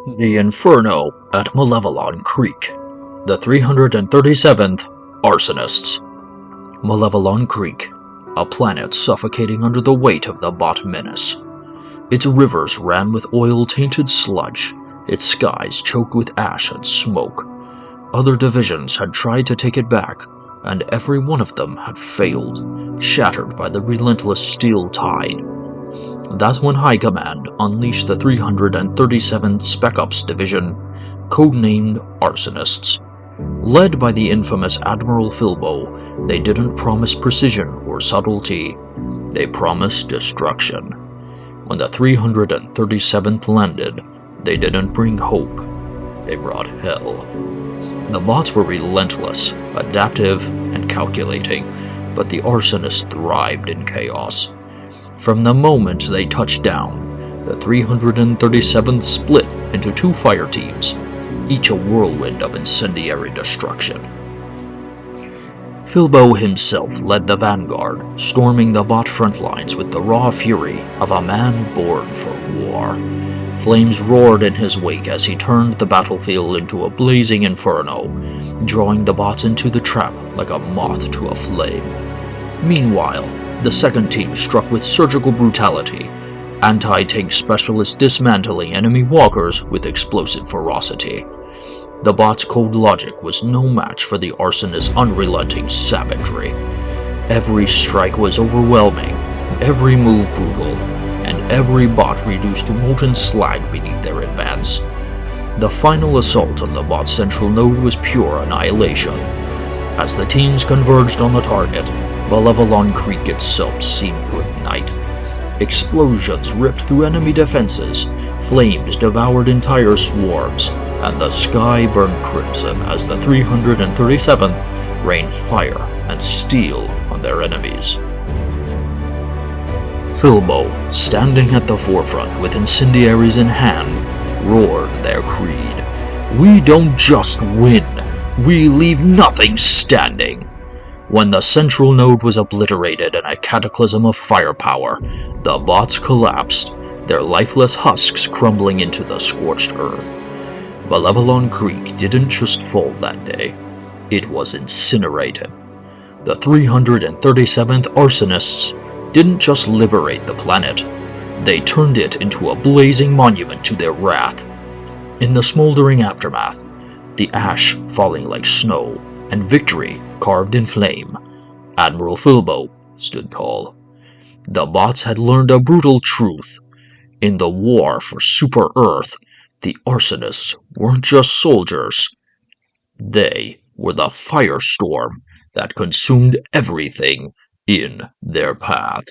The Inferno at Malevelon Creek. The 337th Arsonists. Malevelon Creek, a planet suffocating under the weight of the bot menace. Its rivers ran with oil-tainted sludge, its skies choked with ash and smoke. Other divisions had tried to take it back, and every one of them had failed, shattered by the relentless steel tide. That's when High Command unleashed the 337th Spec Ops Division, codenamed Arsonists. Led by the infamous Admiral Filbo, they didn't promise precision or subtlety, they promised destruction. When the 337th landed, they didn't bring hope, they brought hell. The bots were relentless, adaptive, and calculating, but the Arsonists thrived in chaos. From the moment they touched down, the 337th split into two fire teams, each a whirlwind of incendiary destruction. Filbo himself led the vanguard, storming the bot front lines with the raw fury of a man born for war. Flames roared in his wake as he turned the battlefield into a blazing inferno, drawing the bots into the trap like a moth to a flame. Meanwhile, the second team struck with surgical brutality, anti-tank specialists dismantling enemy walkers with explosive ferocity. The bots' cold logic was no match for the Arsonists' unrelenting savagery. Every strike was overwhelming, every move brutal, and every bot reduced to molten slag beneath their advance. The final assault on the bot's central node was pure annihilation. As the teams converged on the target, Malevelon Creek itself seemed to ignite. Explosions ripped through enemy defenses, flames devoured entire swarms, and the sky burned crimson as the 337th rained fire and steel on their enemies. Filbo, standing at the forefront with incendiaries in hand, roared their creed. "We don't just win, we leave nothing standing." When the central node was obliterated in a cataclysm of firepower, the bots collapsed, their lifeless husks crumbling into the scorched earth. Malevelon Creek didn't just fall that day, it was incinerated. The 337th Arsonists didn't just liberate the planet, they turned it into a blazing monument to their wrath. In the smoldering aftermath, the ash falling like snow, and victory carved in flame, Admiral Filbo stood tall. The bots had learned a brutal truth. In the war for Super Earth, the Arsonists weren't just soldiers. They were the firestorm that consumed everything in their path.